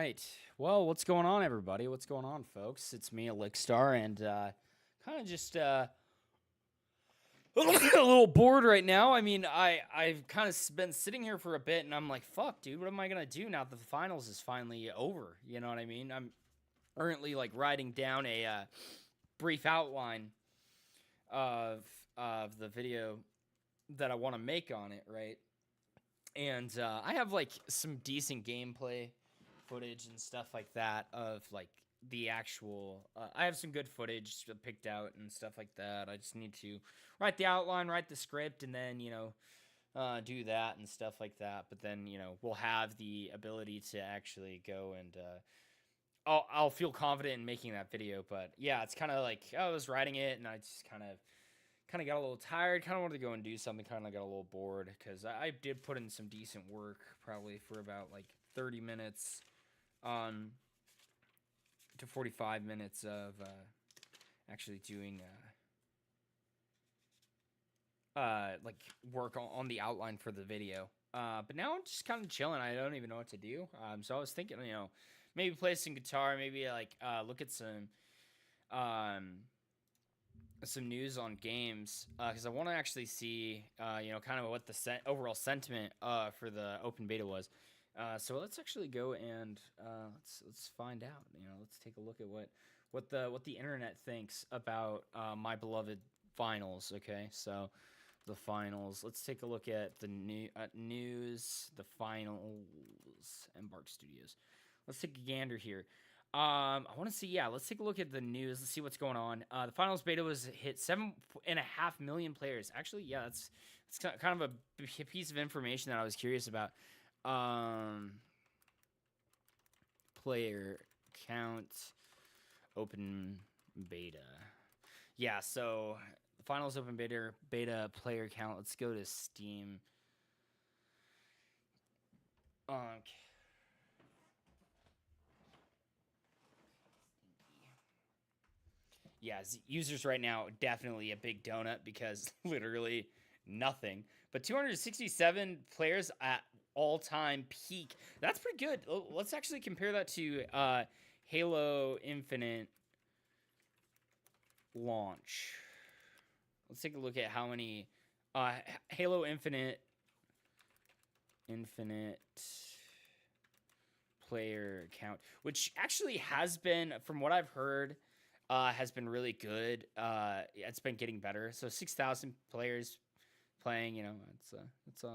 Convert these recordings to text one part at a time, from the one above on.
right. Well, what's going on, everybody? What's going on, folks? It's me, Elixstar, and kind of just a little bored right now. I mean, I've kind of been sitting here for a bit, and I'm like, fuck, dude, what am I gonna do now that the finals is finally over? You know what I mean? I'm currently like writing down a brief outline of the video that I want to make on it, right? And I have like some decent gameplay footage and stuff like that of like the actual I have some good footage picked out and stuff like that. I just need to write the outline, write the script, and then do that and stuff like that. But then we'll have the ability to actually go and I'll feel confident in making that video. But yeah, it's kind of like I was writing it and I just kind of got a little tired, kind of wanted to go and do something, kind of got a little bored because I did put in some decent work probably for about like 30 minutes to 45 minutes of actually doing like work on the outline for the video. But now I'm just kind of chilling. I don't even know what to do. So I was thinking, maybe play some guitar, maybe like look at some news on games because I want to actually see kind of what the overall sentiment for the open beta was. So let's actually go and let's find out. Let's take a look at what the internet thinks about my beloved finals. Okay, so the finals. Let's take a look at the news, the finals, Embark Studios. Let's take a gander here. I want to see. Yeah, let's take a look at the news. Let's see what's going on. The finals beta was hit 7.5 million players. Actually, yeah, it's kind of a piece of information that I was curious about. Player count, open beta. Yeah, so the finals open beta player count. Let's go to Steam. Yeah, users right now, definitely a big donut because literally nothing. But 267 players at all-time peak. That's pretty good. Let's actually compare that to Halo Infinite launch. Let's take a look at how many Halo Infinite player count, which actually has been, from what I've heard, has been really good. It's been getting better. So 6,000 players playing. It's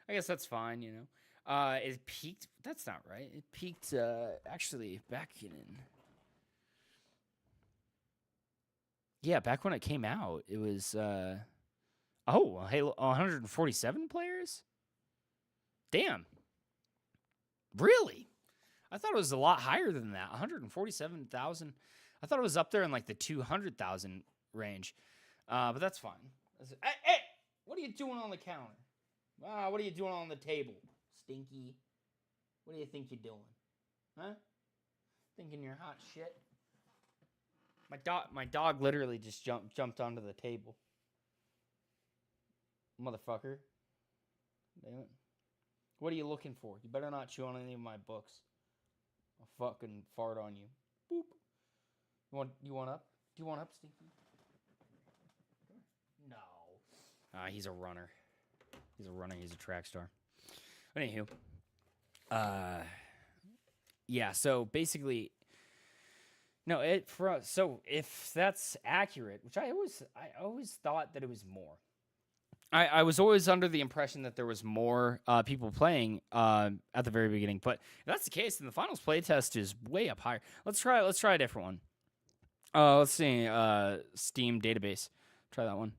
I guess that's fine. It peaked. That's not right. It peaked actually back in. Yeah, back when it came out, it was Halo 147 players. Damn. Really? I thought it was a lot higher than that. 147,000. I thought it was up there in like the 200,000 range. But that's fine. Hey, what are you doing on the counter? What are you doing on the table, Stinky? What do you think you're doing? Huh? Thinking you're hot shit? My dog literally just jumped onto the table. Motherfucker. Damn it. What are you looking for? You better not chew on any of my books. I'll fucking fart on you. Boop. You want up? Do you want up, Stinky? No. He's a runner. He's a track star. Anywho. Yeah, so basically so if that's accurate, which I always thought that it was more. I was always under the impression that there was more people playing at the very beginning, but if that's the case, then the finals playtest is way up higher. Let's try a different one. Let's see, Steam database. Try that one.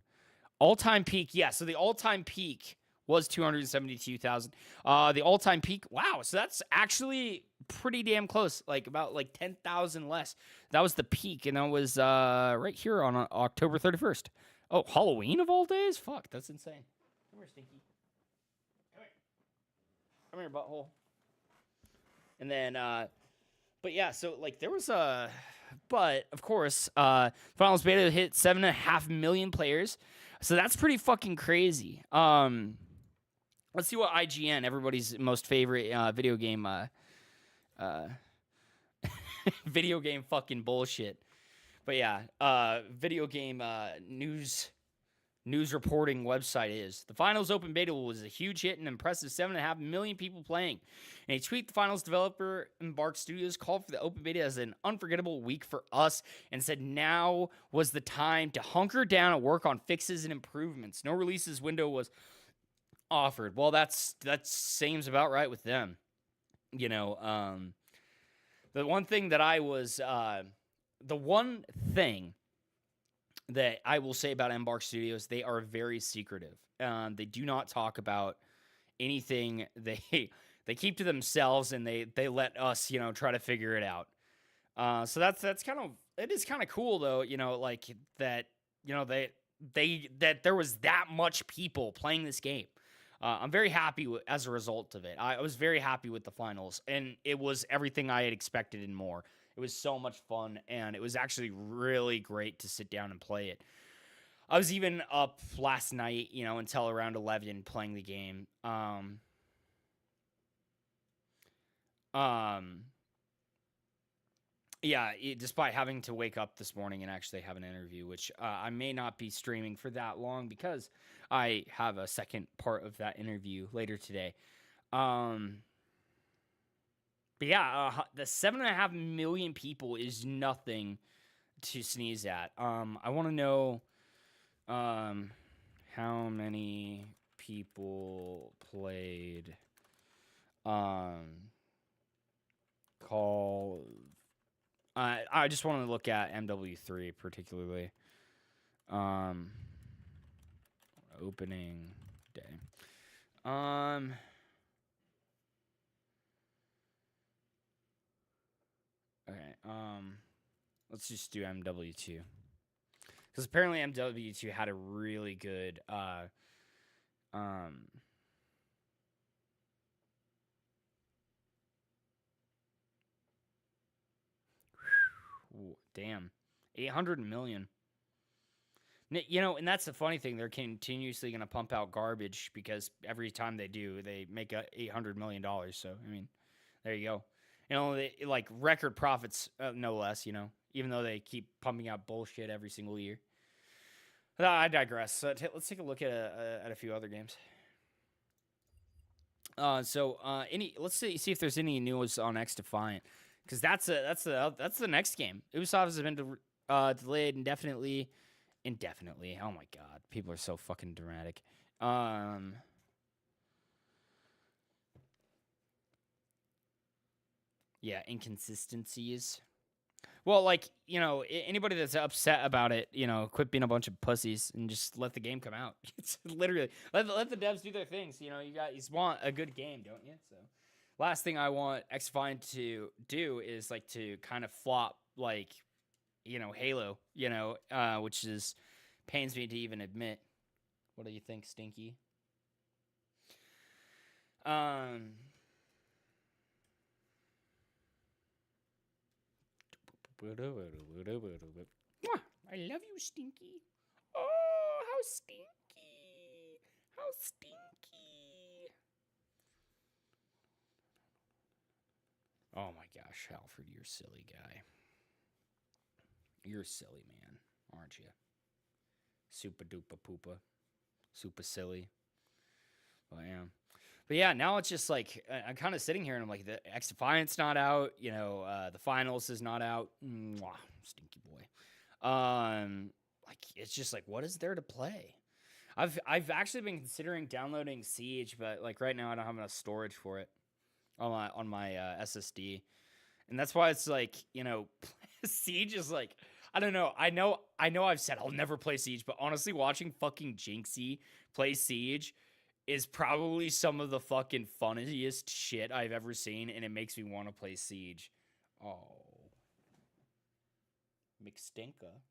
All-time peak, yeah. So the all-time peak was 272,000. The all-time peak, wow. So that's actually pretty damn close. Like about 10,000 less. That was the peak, and that was right here on October 31st. Oh, Halloween of all days? Fuck, that's insane. Come here, Stinky. Come here, butthole. And then, but yeah, so there was a. But of course, finals beta hit 7.5 million players, so that's pretty fucking crazy. Let's see what IGN, everybody's most favorite video game uh, video game fucking bullshit. But yeah, video game news reporting website is the finals open beta was a huge hit and impressive 7.5 million people playing. In a tweet, the finals developer Embark Studios called for the open beta as an unforgettable week for us and said now was the time to hunker down and work on fixes and improvements. No releases window was offered. Well, that seems about right with them. You know, the one thing that I was the one thing that I will say about Embark Studios, they are very secretive. They do not talk about anything. They keep to themselves and they let us, try to figure it out. So that's kind of it is kind of cool though, like that, that there was that much people playing this game. I'm very happy as a result of it. I was very happy with the finals, and it was everything I had expected and more. It was so much fun, and it was actually really great to sit down and play it. I was even up last night, until around 11 playing the game. Yeah, despite having to wake up this morning and actually have an interview, which I may not be streaming for that long because I have a second part of that interview later today. But yeah, the 7.5 million people is nothing to sneeze at. I want to know how many people played Call. I just want to look at MW3 particularly. Opening day. Okay. Let's just do MW2 because apparently MW2 had a really good damn, 800 million. And that's the funny thing. They're continuously going to pump out garbage because every time they do, they make $800 million. So, I mean, there you go. Like record profits, no less, even though they keep pumping out bullshit every single year. I digress. So let's take a look at a few other games. Let's see if there's any news on X Defiant, because that's the next game. Ubisoft has been delayed indefinitely. Oh my god, people are so fucking dramatic. Yeah, inconsistencies. Well, like, anybody that's upset about it, quit being a bunch of pussies and just let the game come out. It's literally let the devs do their things. You guys want a good game, don't you? So, last thing I want XDefiant to do is like to kind of flop like, Halo, which is pains me to even admit. What do you think, Stinky? I love you, Stinky. Oh, how stinky. How stinky. Oh my gosh, Alfred, you're a silly guy. You're a silly man, aren't you? Super duper poopa. Super silly. I am. But yeah, now it's just like I'm kind of sitting here and I'm like, the X Defiant's not out. The finals is not out. Mwah, stinky boy. Like it's just like, what is there to play? I've actually been considering downloading Siege, but like right now I don't have enough storage for it on my SSD, and that's why it's like Siege is like I don't know. I know I've said I'll never play Siege, but honestly, watching fucking Jinxie play Siege is probably some of the fucking funniest shit I've ever seen, and it makes me want to play Siege. Oh. McStinka.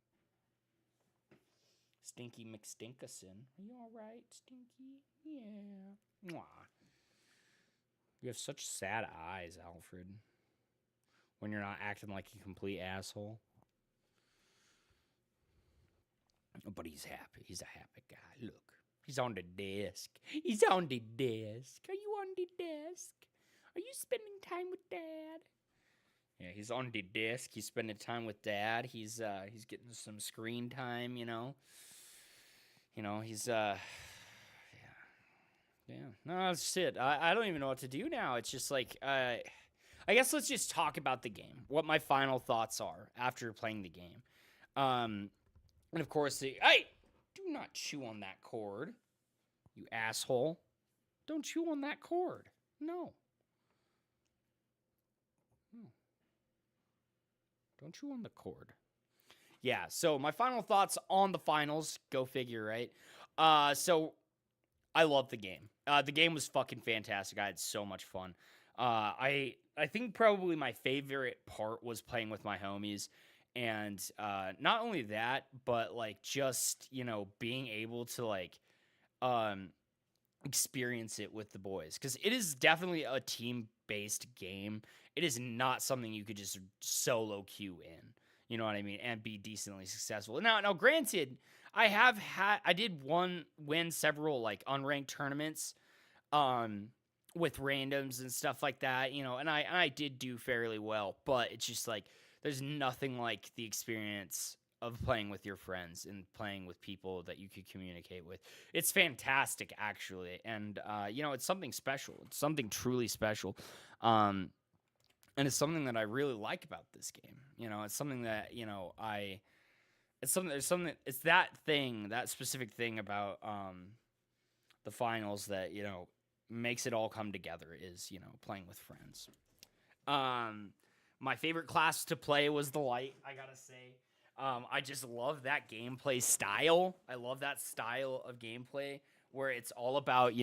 Stinky McStinkerson. Are you alright, Stinky? Yeah. Mwah. You have such sad eyes, Alfred. When you're not acting like a complete asshole. But he's happy. He's a happy guy. Look. He's on the desk. He's on the desk. Are you on the desk? Are you spending time with Dad? Yeah, he's on the disc. He's spending time with dad. He's getting some screen time. He's yeah. No, that's just it. I don't even know what to do now. It's just like I guess let's just talk about the game. What my final thoughts are after playing the game. Um, and of course, hey, do not chew on that cord, you asshole. Don't chew on that cord. No. No. Don't chew on the cord. Yeah, so my final thoughts on the finals, go figure, right? So I love the game. The game was fucking fantastic. I had so much fun. I think probably my favorite part was playing with my homies, and not only that, but like just being able to like um experience it with the boys because it is definitely a team based game. It is not something you could just solo queue in. You know what I mean? And be decently successful. Now, granted, I did win several like unranked tournaments, um, with randoms and stuff like that. And I did do fairly well, but it's just like there's nothing like the experience of playing with your friends and playing with people that you could communicate with. It's fantastic, actually, and it's something special. It's something truly special. Um, and it's something that I really like about this game. It's something that it's that thing, that specific thing about the finals that makes it all come together is playing with friends. Um, my favorite class to play was the light. I gotta say, I just love that gameplay style. I love that style of gameplay where it's all about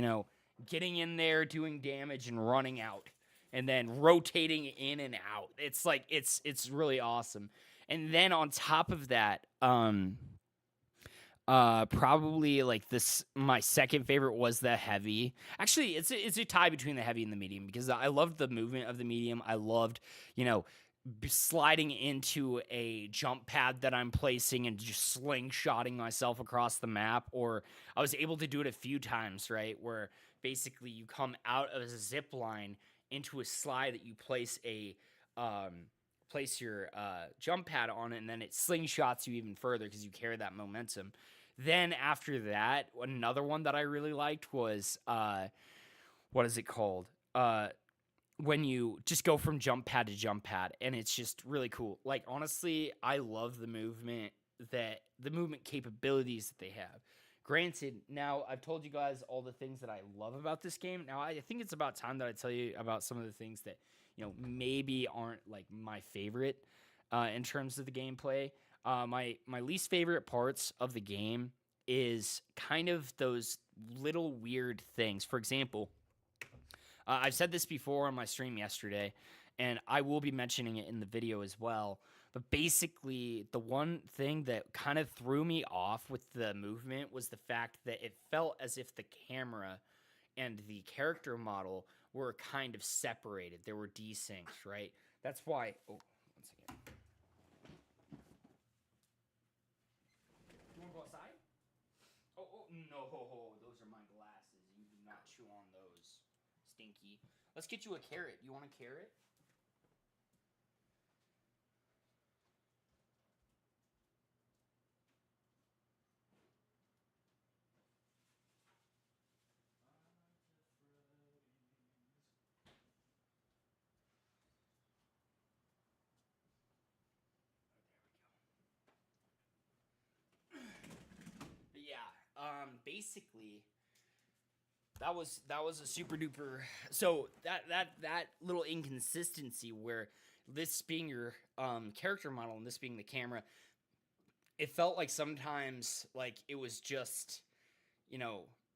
getting in there, doing damage, and running out, and then rotating in and out. It's like it's really awesome. And then on top of that, probably like this. My second favorite was the heavy. Actually, it's a tie between the heavy and the medium because I loved the movement of the medium. I loved, sliding into a jump pad that I'm placing and just slingshotting myself across the map. Or I was able to do it a few times, right? Where basically you come out of a zip line into a slide that you place your jump pad on it, and then it slingshots you even further because you carry that momentum. Then after that, another one that I really liked was what is it called? When you just go from jump pad to jump pad, and it's just really cool. Like honestly, I love the movement capabilities that they have. Granted, now I've told you guys all the things that I love about this game. Now I think it's about time that I tell you about some of the things that maybe aren't like my favorite in terms of the gameplay. My least favorite parts of the game is kind of those little weird things. For example, I've said this before on my stream yesterday, and I will be mentioning it in the video as well. But basically, the one thing that kind of threw me off with the movement was the fact that it felt as if the camera and the character model were kind of separated. They were desynced, right? That's why. Oh, 1 second. You want to go outside? Oh, no. Those are my glasses. You do not chew on those. Stinky. Let's get you a carrot. You want a carrot? But yeah, basically, that was a super duper. So that little inconsistency where this being your character model and this being the camera, it felt like sometimes like it was just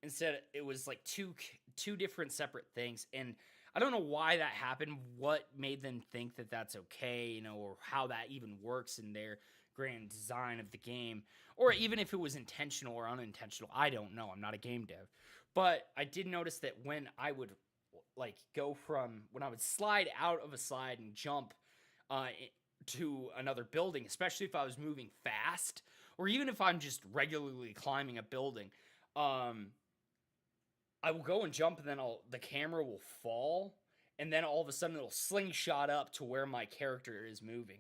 instead it was like two different separate things. And I don't know why that happened, what made them think that that's okay, or how that even works in their grand design of the game, or even if it was intentional or unintentional. I don't know, I'm not a game dev. But I did notice that when I would when I would slide out of a slide and jump uh, to another building, especially if I was moving fast, or even if I'm just regularly climbing a building, I will go and jump, and then the camera will fall, and then all of a sudden it'll slingshot up to where my character is moving.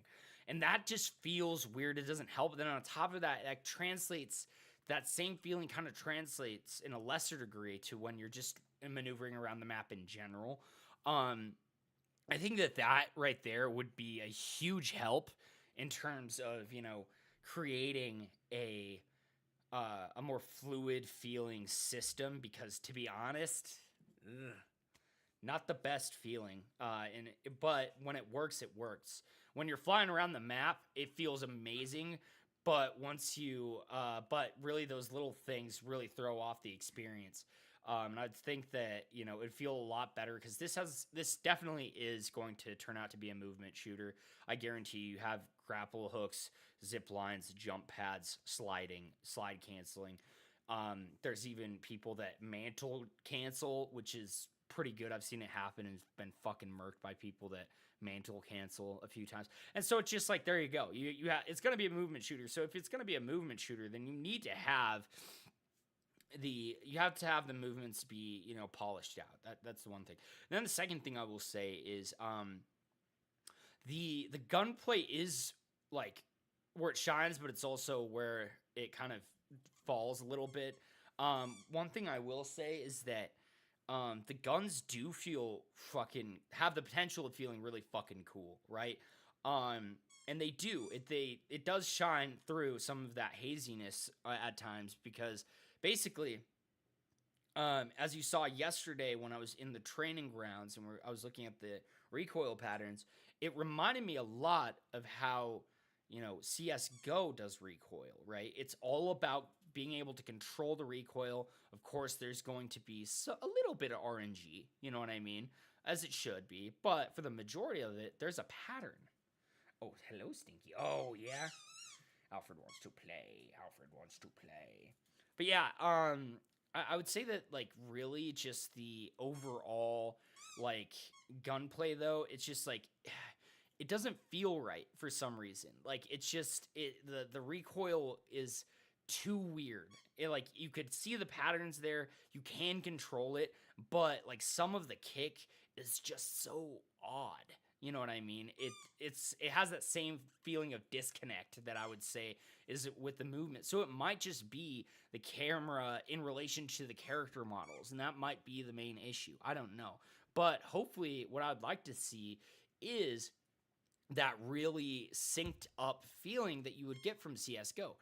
And that just feels weird. It doesn't help. Then on top of that, that translates, that same feeling kind of translates in a lesser degree to when you're just maneuvering around the map in general. I think that right there would be a huge help in terms of, creating a more fluid feeling system, because to be honest, ugh, not the best feeling. But when it works, it works. When you're flying around the map, it feels amazing. But but really those little things really throw off the experience. And I'd think that it'd feel a lot better, because this definitely is going to turn out to be a movement shooter. I guarantee you have grapple hooks, zip lines, jump pads, slide canceling. There's even people that mantle cancel, which is pretty good. I've seen it happen and been fucking murked by people that mantle cancel a few times. And so it's just like, there you go. It's going to be a movement shooter. So if it's going to be a movement shooter, then you need to have the movements be polished out. That's the one thing. And then the second thing I will say is the gunplay is like where it shines, but it's also where it kind of falls a little bit. One thing I will say is that the guns do have the potential of feeling really fucking cool, right? And they do. It does shine through some of that haziness at times, because basically, as you saw yesterday when I was in the training grounds and I was looking at the recoil patterns, it reminded me a lot of how CSGO does recoil, right? It's all about being able to control the recoil. Of course, there's going to be a little bit of RNG, you know what I mean? As it should be. But for the majority of it, there's a pattern. Oh, hello, Stinky. Oh, yeah? Alfred wants to play. But yeah, I would say that, like, really just the overall, like, gunplay, though, it's just, like, it doesn't feel right for some reason. Like, it's just, the recoil is too weird. Like, you could see the patterns there, you can control it, but, like, some of the kick is just so odd. You know what I mean? It has that same feeling of disconnect that I would say is with the movement. So it might just be the camera in relation to the character models, and that might be the main issue. I don't know. But hopefully what I'd like to see is that really synced up feeling that you would get from CSGO.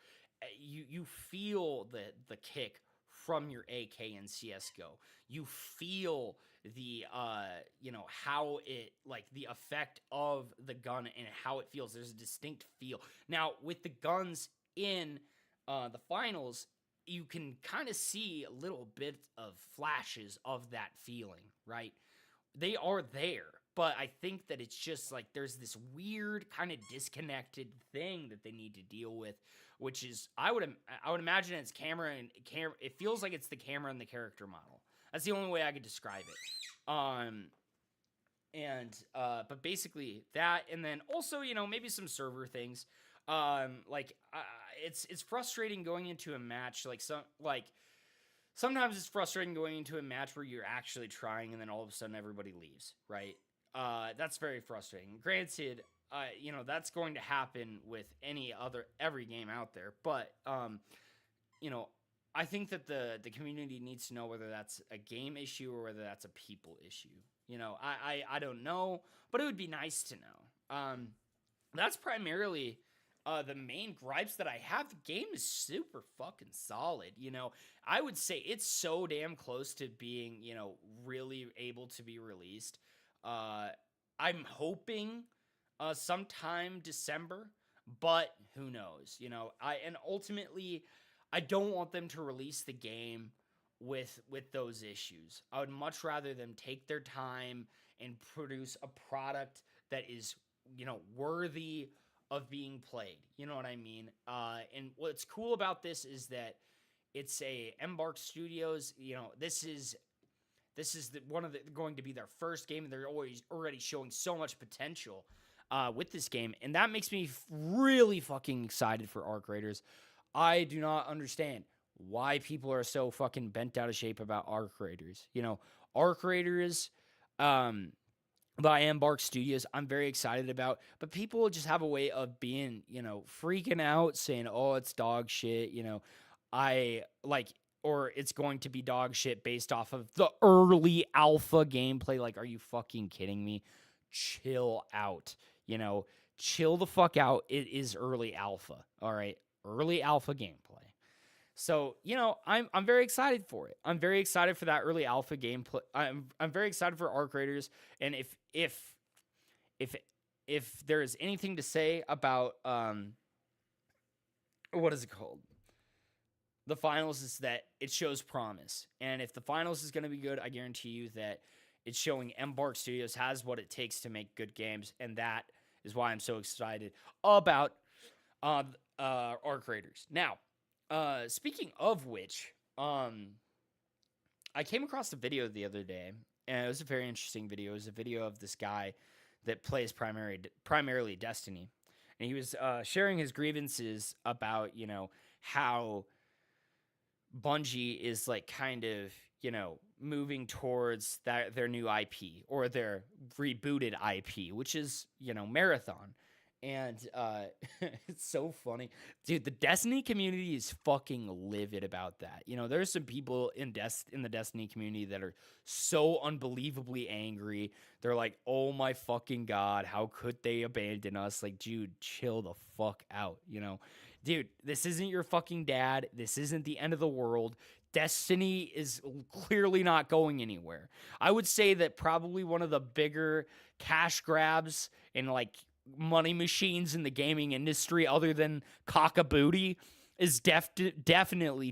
You feel the kick from your AK in CSGO. You feel the how it, like, the effect of the gun and how it feels. There's a distinct feel. Now with the guns in the finals, you can kind of see a little bit of flashes of that feeling, right? They are there, but I think that it's just like there's this weird kind of disconnected thing that they need to deal with, which is I would imagine it's camera. It feels like it's the camera and the character model. That's the only way I could describe it. But basically that, and then also maybe some server things. It's frustrating going into a match. Sometimes it's frustrating going into a match where you're actually trying and then all of a sudden everybody leaves, right? That's very frustrating. Granted, that's going to happen with every game out there, but I think that the community needs to know whether that's a game issue or whether that's a people issue. I don't know, but it would be nice to know. That's primarily the main gripes that I have. The game is super fucking solid. I would say it's so damn close to being, really able to be released. I'm hoping sometime December, but who knows? Ultimately, I don't want them to release the game with those issues. I would much rather them take their time and produce a product that is, worthy of being played. You know what I mean? And what's cool about this is that it's a Embark Studios. This is going to be their first game, and they're already showing so much potential with this game, and that makes me really fucking excited for Arc Raiders. I do not understand why people are so fucking bent out of shape about Arc Raiders. Arc Raiders, by Embark Studios, I'm very excited about. But people just have a way of being, freaking out, saying, "Oh, it's dog shit." I like, or it's going to be dog shit based off of the early alpha gameplay. Like, are you fucking kidding me? Chill out. You know, chill the fuck out. It is early alpha. All right, early alpha gameplay. So, I'm very excited for it. I'm very excited for that early alpha gameplay. I'm very excited for Arc Raiders. And if if there is anything to say about what is it called? The finals, is that it shows promise. And if the finals is going to be good, I guarantee you that it's showing Embark Studios has what it takes to make good games, and that is why I'm so excited about Arc Raiders. Now, speaking of which, I came across a video the other day, and it was a very interesting video. It was a video of this guy that plays primarily Destiny, and he was sharing his grievances about how Bungie is like kind of moving towards their new IP or their rebooted IP, which is Marathon. And it's so funny, dude. The Destiny community is fucking livid about that. There's some people in the Destiny community that are so unbelievably angry. They're like, "Oh my fucking god, how could they abandon us?" Like, dude, chill the fuck out. Dude, this isn't your fucking dad. This isn't the end of the world. Destiny is clearly not going anywhere. I would say that probably one of the bigger cash grabs and like money machines in the gaming industry, other than Cockabooty, is definitely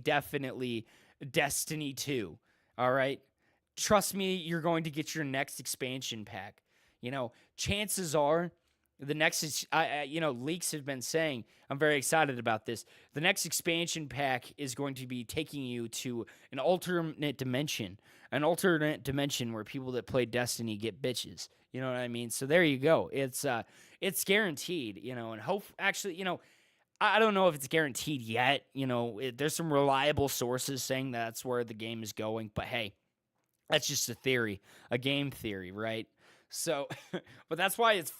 Destiny 2. All right? Trust me, you're going to get your next expansion pack. Chances are the next, leaks have been saying, I'm very excited about this. The next expansion pack is going to be taking you to an alternate dimension where people that play Destiny get bitches. You know what I mean? So there you go. It's guaranteed, and actually, I don't know if it's guaranteed yet. There's some reliable sources saying that's where the game is going, but hey, that's just a theory, a game theory, right? So, but that's why it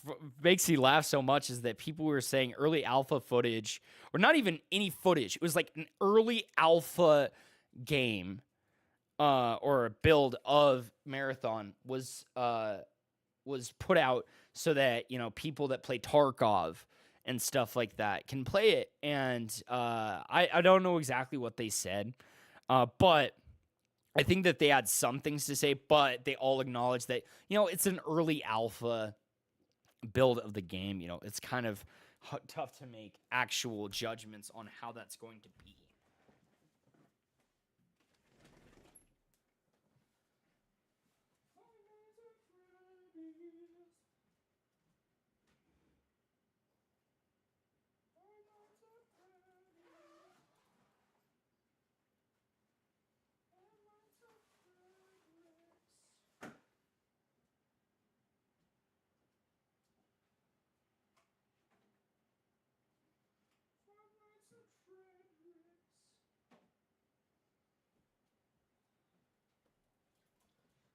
makes me laugh so much, is that people were saying early alpha footage, or not even any footage. It was like an early alpha game, or a build of Marathon was put out so that people that play Tarkov and stuff like that can play it. And I don't know exactly what they said, but I think that they had some things to say, but they all acknowledge that, it's an early alpha build of the game. It's kind of tough to make actual judgments on how that's going to be.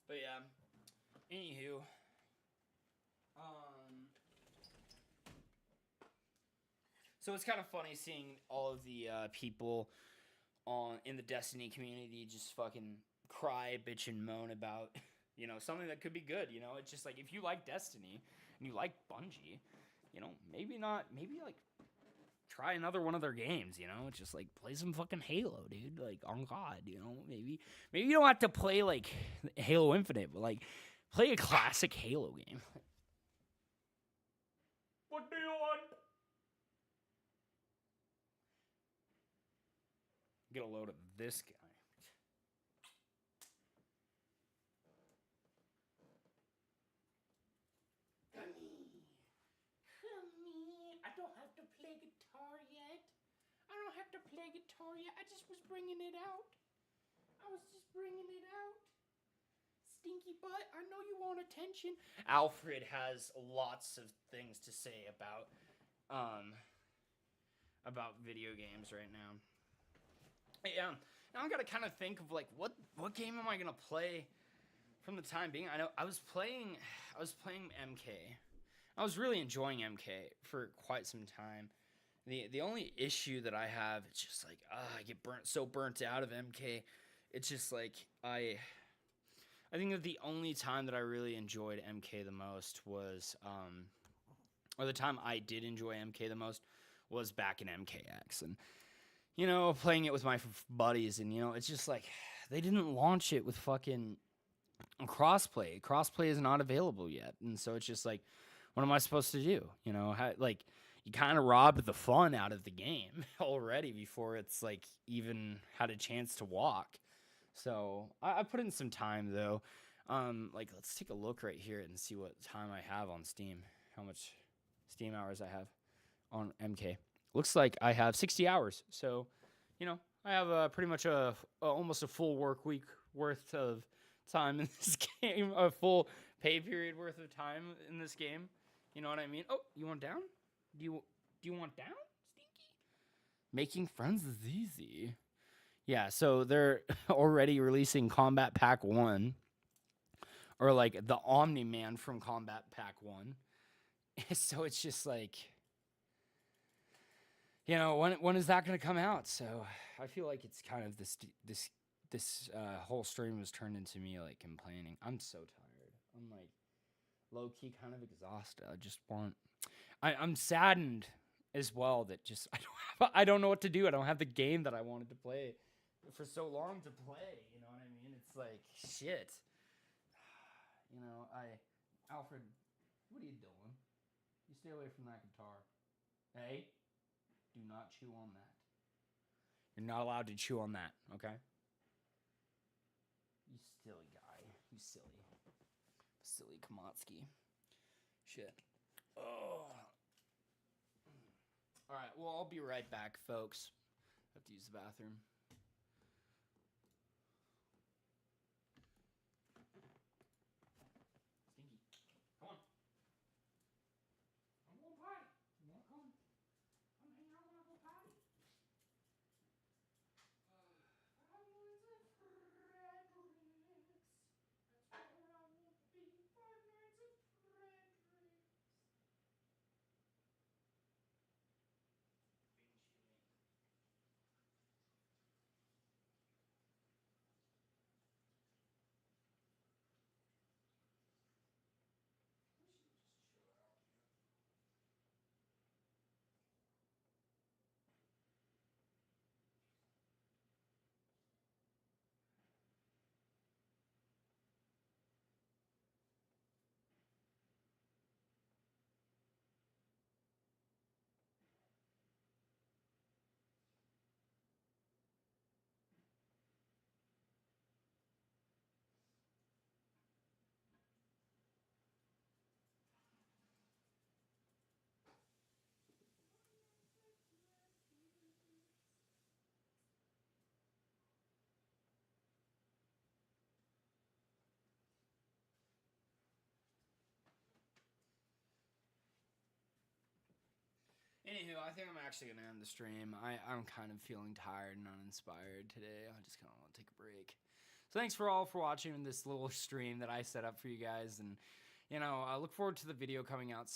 But yeah, anywho, so it's kind of funny seeing all of the people in the Destiny community just fucking cry, bitch, and moan about something that could be good. It's just like, if you like Destiny and you like Bungie, maybe like try another one of their games. It's just like, play some fucking Halo, dude. Like, on God, maybe you don't have to play like Halo Infinite, but like play a classic Halo game. What do you want? Get a load of this guy. Come. I don't have to play guitar yet. I just was bringing it out. Stinky butt, I know you want attention. Alfred has lots of things to say about video games right now. Yeah, now I gotta kind of think of like, what game am I gonna play from the time being, I know I was playing MK. I was really enjoying MK for quite some time. The only issue that I have, it's just like I get burnt out of MK. It's just like I think that the only time that I really enjoyed MK the most was or the time I did enjoy MK the most was back in MKX, and playing it with my buddies, and it's just like they didn't launch it with fucking crossplay. Crossplay is not available yet, and so it's just like, what am I supposed to do? Like, you kind of robbed the fun out of the game already before it's like even had a chance to walk. So I put in some time though. Like, let's take a look right here and see what time I have on Steam. How much Steam hours I have on MK. Looks like I have 60 hours. So, I have pretty much almost a full work week worth of time in this game. A full pay period worth of time in this game. You know what I mean? Oh, you want down? Do you want down, Stinky? Making friends is easy. Yeah, so they're already releasing Combat Pack 1. Or like the Omni-Man from Combat Pack 1. So it's just like, when is that going to come out? So I feel like it's kind of this whole stream was turned into me like complaining. I'm so tired. I'm like low-key kind of exhausted. I'm saddened as well that just I don't know what to do. I don't have the game that I wanted to play for so long to play. You know what I mean? It's like shit. Alfred, what are you doing? You stay away from that guitar. Hey, do not chew on that. You're not allowed to chew on that, okay? You silly guy. You silly. Silly Komatsky. Shit. Oh. Alright, well, I'll be right back, folks. I have to use the bathroom. Anywho, I think I'm actually going to end the stream. I'm kind of feeling tired and uninspired today. I just kind of want to take a break. So thanks for watching this little stream that I set up for you guys. And, I look forward to the video coming out